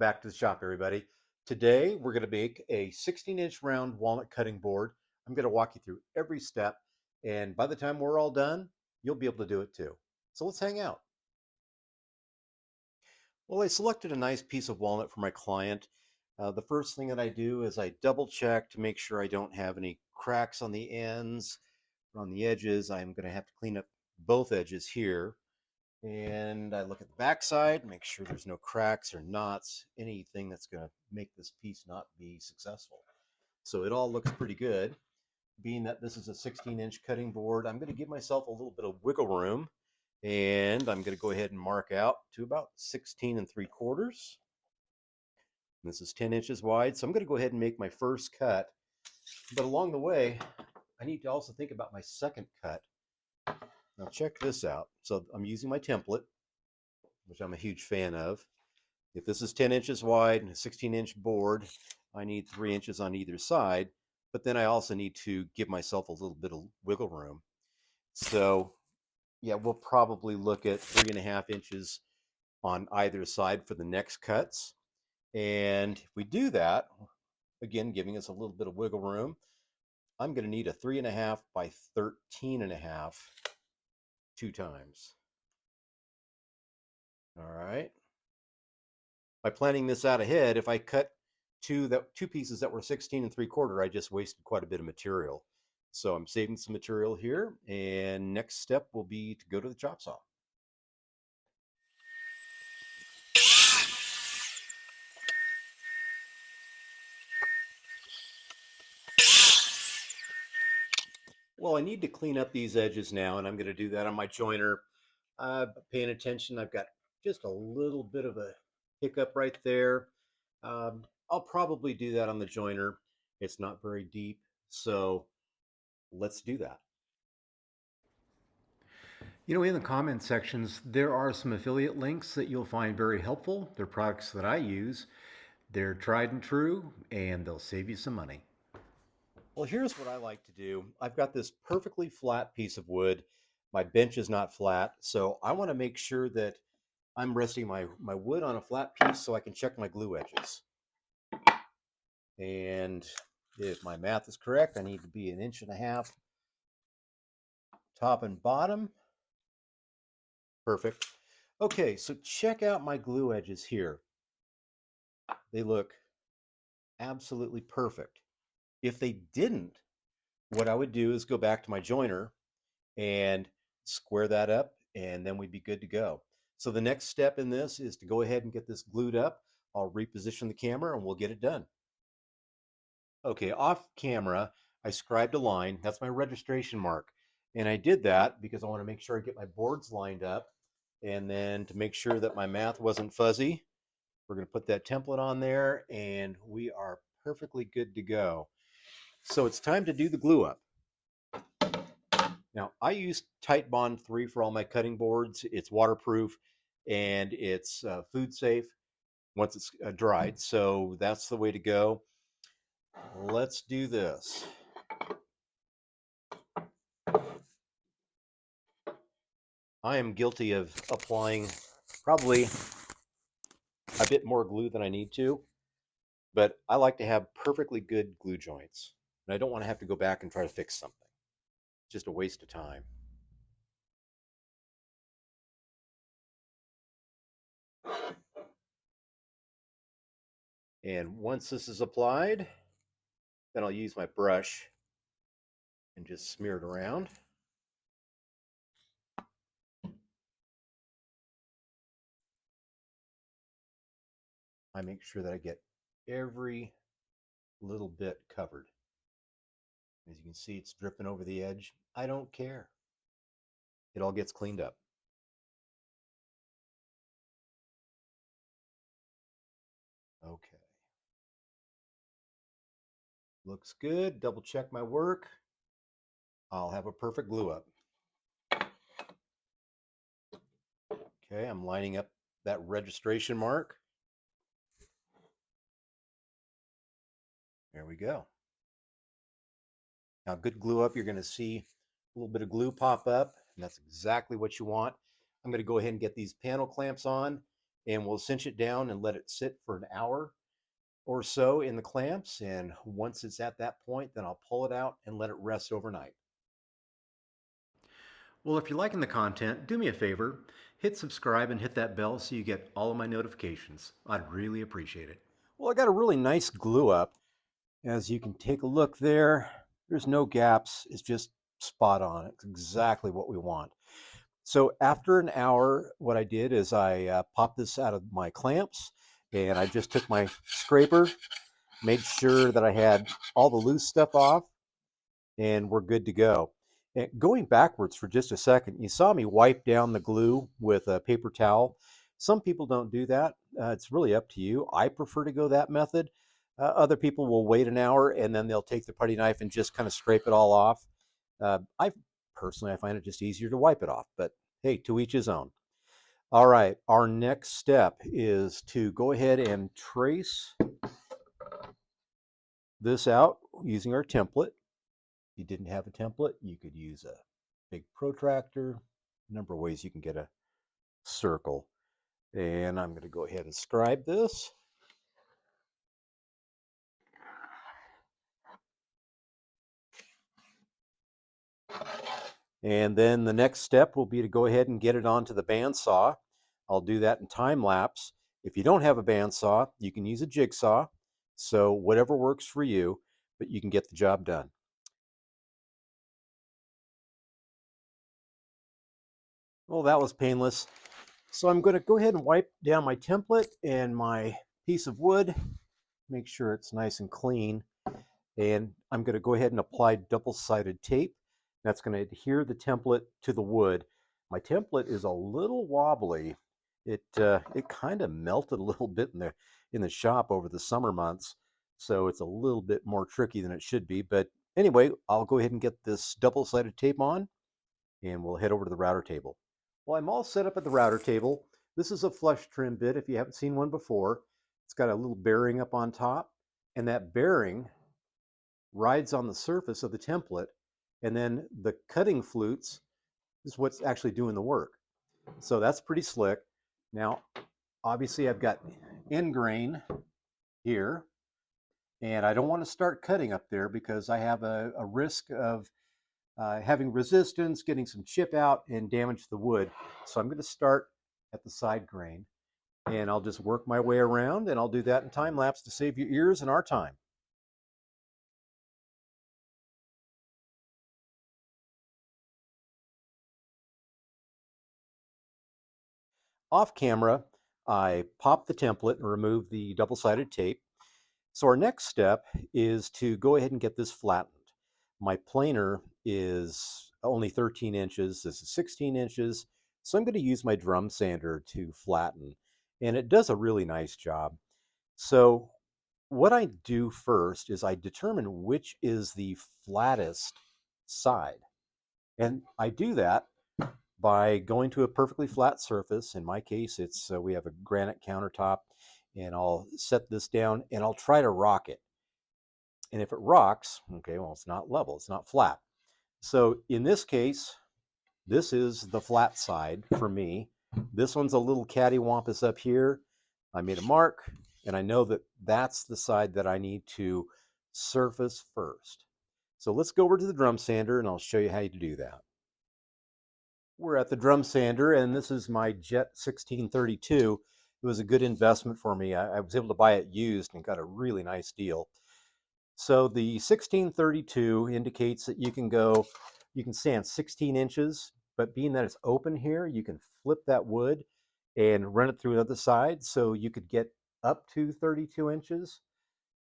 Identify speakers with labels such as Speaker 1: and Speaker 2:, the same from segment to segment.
Speaker 1: back to the shop, everybody. Today, we're going to make a 16-inch round walnut cutting board. I'm going to walk you through every step, and by the time we're all done, you'll be able to do it too. So let's hang out. Well, I selected a nice piece of walnut for my client. The first thing that I do is I double check to make sure I don't have any cracks on the ends or on the edges. I'm going to have to clean up both edges here. And I look at the back side, make sure there's no cracks or knots, anything that's going to make this piece not be successful. So it all looks pretty good. Being that this is a 16-inch cutting board, I'm going to give myself a little bit of wiggle room, and I'm going to go ahead and mark out to about 16 3/4. This is 10 inches wide, so I'm going to go ahead and make my first cut. But along the way, I need to also think about my second cut. Now check this out. So I'm using my template, which I'm a huge fan of. If this is 10 inches wide and a 16-inch board, I need 3 inches on either side, but then I also need to give myself a little bit of wiggle room. So yeah, we'll probably look at 3.5 inches on either side for the next cuts. And if we do that, again, giving us a little bit of wiggle room, I'm going to need a 3.5 by 13.5 two times. All right. By planning this out ahead, if I cut two pieces that were 16 3/4, I just wasted quite a bit of material. So I'm saving some material here, and next step will be to go to the chop saw. Well, I need to clean up these edges now, and I'm going to do that on my joiner. Paying attention, I've got just a little bit of a hiccup right there. I'll probably do that on the joiner. It's not very deep, so let's do that. You know, in the comment sections, there are some affiliate links that you'll find very helpful. They're products that I use. They're tried and true, and they'll save you some money. Well, here's what I like to do. I've got this perfectly flat piece of wood. My bench is not flat, so I want to make sure that I'm resting my wood on a flat piece so I can check my glue edges. And if my math is correct, I need to be 1.5 inches top and bottom. Perfect. Okay, so check out my glue edges here. They look absolutely perfect. If they didn't, what I would do is go back to my joiner and square that up, and then we'd be good to go. So the next step in this is to go ahead and get this glued up. I'll reposition the camera and we'll get it done. Okay, off camera, I scribed a line. That's my registration mark. And I did that because I want to make sure I get my boards lined up. And then to make sure that my math wasn't fuzzy, we're going to put that template on there and we are perfectly good to go. So it's time to do the glue up. Now, I use Titebond 3 for all my cutting boards. It's waterproof and it's food safe once it's dried. So that's the way to go. Let's do this. I am guilty of applying probably a bit more glue than I need to, but I like to have perfectly good glue joints. And I don't want to have to go back and try to fix something. It's just a waste of time. And once this is applied, then I'll use my brush and just smear it around. I make sure that I get every little bit covered. As you can see, it's dripping over the edge. I don't care. It all gets cleaned up. Okay. Looks good. Double check my work. I'll have a perfect glue up. Okay, I'm lining up that registration mark. There we go. Now, good glue up, you're going to see a little bit of glue pop up, and that's exactly what you want. I'm going to go ahead and get these panel clamps on, and we'll cinch it down and let it sit for an hour or so in the clamps. And once it's at that point, then I'll pull it out and let it rest overnight. Well, if you're liking the content, do me a favor, hit subscribe and hit that bell so you get all of my notifications. I'd really appreciate it. Well, I got a really nice glue up. As you can take a look there, there's no gaps. It's just spot on. It's exactly what we want. So after an hour, what I did is I popped this out of my clamps, and I just took my scraper, made sure that I had all the loose stuff off, and we're good to go. And going backwards for just a second, you saw me wipe down the glue with a paper towel. Some people don't do that. It's really up to you. I prefer to go that method. Other people will wait an hour and then they'll take the putty knife and just kind of scrape it all off. I personally, I find it just easier to wipe it off, but hey, to each his own. All right, our next step is to go ahead and trace this out using our template. If you didn't have a template, you could use a big protractor. A number of ways you can get a circle. And I'm going to go ahead and scribe this. And then the next step will be to go ahead and get it onto the bandsaw. I'll do that in time lapse. If you don't have a bandsaw, you can use a jigsaw. So whatever works for you, but you can get the job done. Well, that was painless. So I'm going to go ahead and wipe down my template and my piece of wood, make sure it's nice and clean. And I'm going to go ahead and apply double-sided tape. That's going to adhere the template to the wood. My template is a little wobbly. It kind of melted a little bit in the shop over the summer months, so it's a little bit more tricky than it should be. But anyway, I'll go ahead and get this double-sided tape on, and we'll head over to the router table. Well, I'm all set up at the router table. This is a flush trim bit if you haven't seen one before. It's got a little bearing up on top, and that bearing rides on the surface of the template, and then the cutting flutes is what's actually doing the work. So that's pretty slick. Now, obviously I've got end grain here, and I don't want to start cutting up there because I have a risk of having resistance, getting some chip out, and damage the wood. So I'm going to start at the side grain, and I'll just work my way around, and I'll do that in time lapse to save your ears and our time. Off camera, I pop the template and remove the double-sided tape. So our next step is to go ahead and get this flattened. My planer is only 13 inches. This is 16 inches. So I'm going to use my drum sander to flatten. And it does a really nice job. So what I do first is I determine which is the flattest side. And I do that by going to a perfectly flat surface. In my case, it's we have a granite countertop, and I'll set this down and I'll try to rock it. And if it rocks, okay, well, it's not level, it's not flat. So in this case, this is the flat side for me. This one's a little cattywampus up here. I made a mark, and I know that that's the side that I need to surface first. So let's go over to the drum sander and I'll show you how to do that. We're at the drum sander, and this is my Jet 1632. It was a good investment for me. I was able to buy it used and got a really nice deal. So the 1632 indicates that you can sand 16 inches, but being that it's open here, you can flip that wood and run it through the other side. So you could get up to 32 inches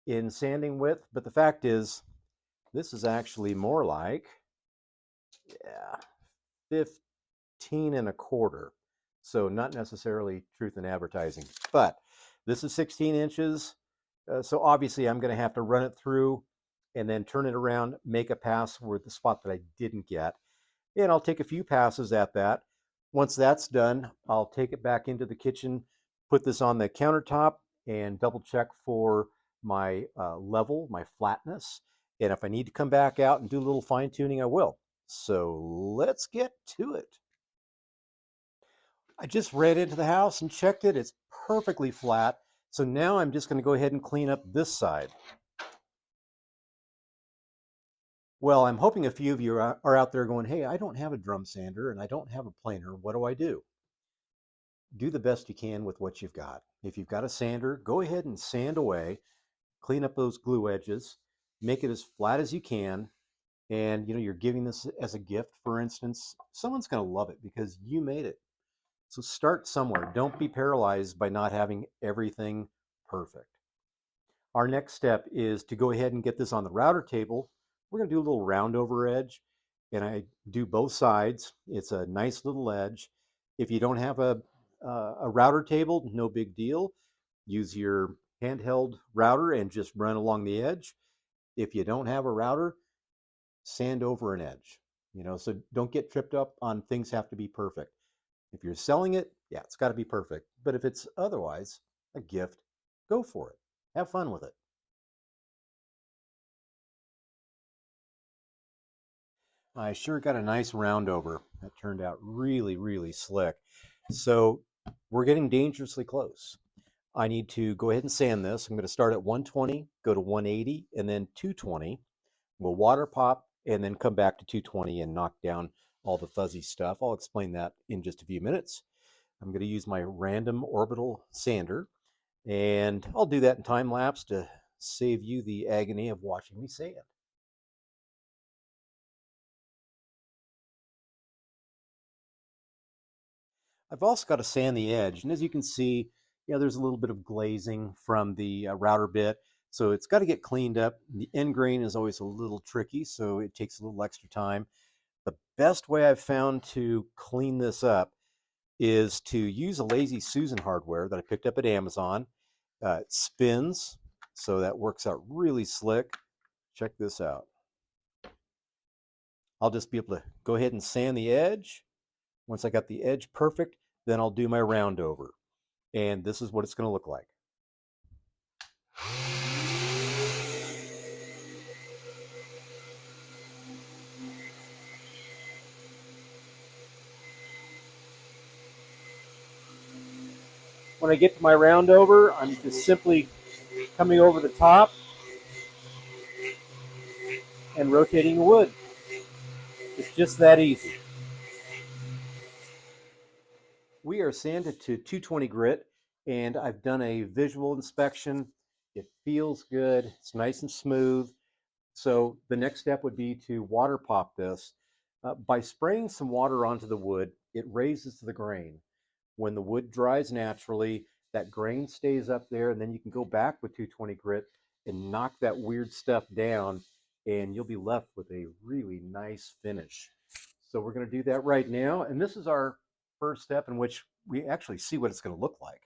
Speaker 1: in sanding width. But the fact is, this is actually more like, yeah, 15 and a quarter. So not necessarily truth in advertising, but this is 16 inches. So obviously I'm going to have to run it through and then turn it around, make a pass where the spot that I didn't get. And I'll take a few passes at that. Once that's done, I'll take it back into the kitchen, put this on the countertop, and double check for my level, my flatness. And if I need to come back out and do a little fine tuning, I will. So let's get to it. I just ran into the house and checked it. It's perfectly flat. So now I'm just going to go ahead and clean up this side. Well, I'm hoping a few of you are out there going, hey, I don't have a drum sander and I don't have a planer. What do I do? Do the best you can with what you've got. If you've got a sander, go ahead and sand away, clean up those glue edges, make it as flat as you can. And you're giving this as a gift, for instance, someone's going to love it because you made it. So start somewhere. Don't be paralyzed by not having everything perfect. Our next step is to go ahead and get this on the router table. We're going to do a little round over edge, and I do both sides. It's a nice little edge. If you don't have a router table, no big deal. Use your handheld router and just run along the edge. If you don't have a router, sand over an edge. So don't get tripped up on things have to be perfect. If you're selling it, yeah, it's got to be perfect. But if it's otherwise a gift, go for it. Have fun with it. I sure got a nice round over. That turned out really, really slick. So we're getting dangerously close. I need to go ahead and sand this. I'm going to start at 120, go to 180, and then 220. We'll water pop and then come back to 220 and knock down all the fuzzy stuff. I'll explain that in just a few minutes. I'm going to use my random orbital sander, and I'll do that in time lapse to save you the agony of watching me sand. I've also got to sand the edge, and as you can see, there's a little bit of glazing from the router bit, so it's got to get cleaned up. The end grain is always a little tricky, so it takes a little extra time. The best way I've found to clean this up is to use a Lazy Susan hardware that I picked up at Amazon. It spins, so that works out really slick. Check this out. I'll just be able to go ahead and sand the edge. Once I got the edge perfect, then I'll do my round over. And this is what it's going to look like. When I get to my round over, I'm just simply coming over the top and rotating the wood. It's just that easy. We are sanded to 220 grit, and I've done a visual inspection. It feels good. It's nice and smooth. So the next step would be to water pop this. By spraying some water onto the wood, it raises the grain. When the wood dries naturally, that grain stays up there, and then you can go back with 220 grit and knock that weird stuff down, and you'll be left with a really nice finish. So we're going to do that right now, and this is our first step in which we actually see what it's going to look like.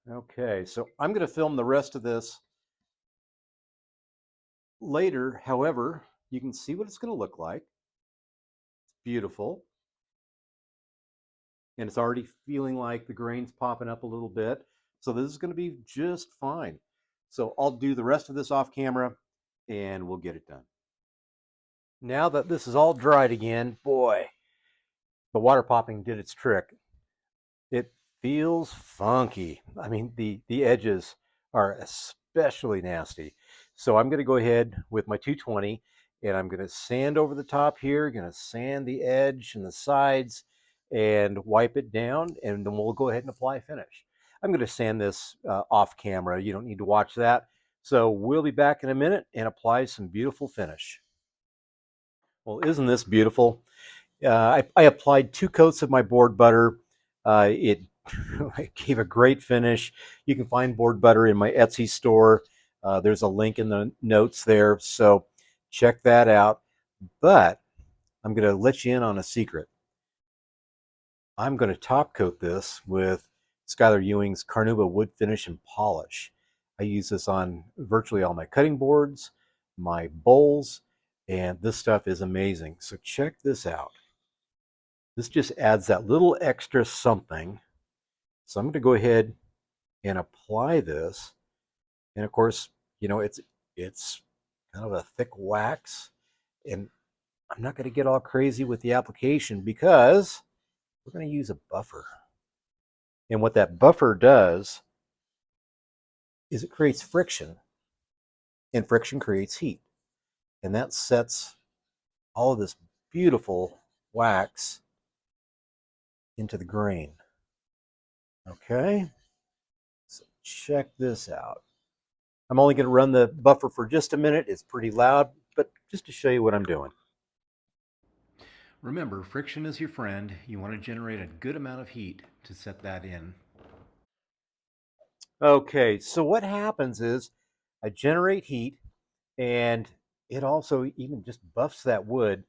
Speaker 1: Okay, so I'm going to film the rest of this later. However, you can see what it's going to look like. It's beautiful. And it's already feeling like the grain's popping up a little bit. So this is going to be just fine. So I'll do the rest of this off camera and we'll get it done. Now that this is all dried again, boy, the water popping did its trick. It feels funky. I mean, the edges are especially nasty. So I'm going to go ahead with my 220 and I'm going to sand over the top here, going to sand the edge and the sides and wipe it down, and then we'll go ahead and apply a finish. I'm going to sand this off camera. You don't need to watch that. So we'll be back in a minute and apply some beautiful finish. Well, isn't this beautiful? I applied 2 coats of my board butter. It it gave a great finish. You can find board butter in my Etsy store. There's a link in the notes there, so check that out. But I'm going to let you in on a secret. I'm going to top coat this with Skylar Ewing's Carnauba Wood Finish and Polish. I use this on virtually all my cutting boards, my bowls, and this stuff is amazing. So check this out. This just adds that little extra something. So I'm going to go ahead and apply this. And of course, it's kind of a thick wax. And I'm not going to get all crazy with the application because we're going to use a buffer. And what that buffer does is it creates friction, and friction creates heat. And that sets all of this beautiful wax into the grain. Okay, so check this out. I'm only going to run the buffer for just a minute. It's pretty loud, but just to show you what I'm doing. Remember, friction is your friend. You want to generate a good amount of heat to set that in. Okay, so what happens is I generate heat, and it also even just buffs that wood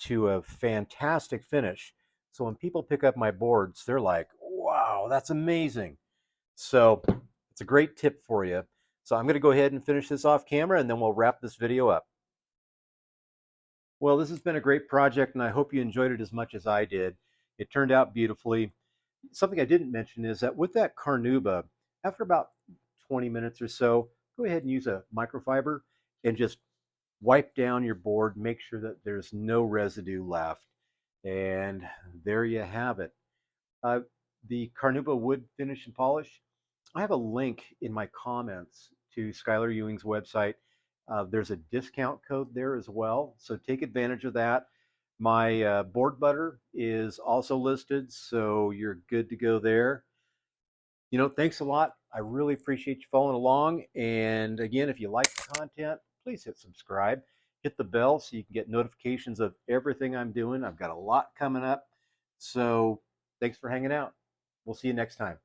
Speaker 1: to a fantastic finish. So when people pick up my boards, they're like, wow, that's amazing. So it's a great tip for you. So I'm going to go ahead and finish this off camera, and then we'll wrap this video up. Well, this has been a great project, and I hope you enjoyed it as much as I did. It turned out beautifully. Something I didn't mention is that with that Carnauba, after about 20 minutes or so, go ahead and use a microfiber and just wipe down your board, make sure that there's no residue left. And there you have it. Uh, the Carnauba wood finish and polish. I have a link in my comments to Skylar Ewing's website. There's a discount code there as well, so take advantage of that. My board butter is also listed, so you're good to go there. Thanks a lot. I really appreciate you following along. And again, if you like the content, please hit subscribe, hit the bell so you can get notifications of everything I'm doing. I've got a lot coming up. So thanks for hanging out. We'll see you next time.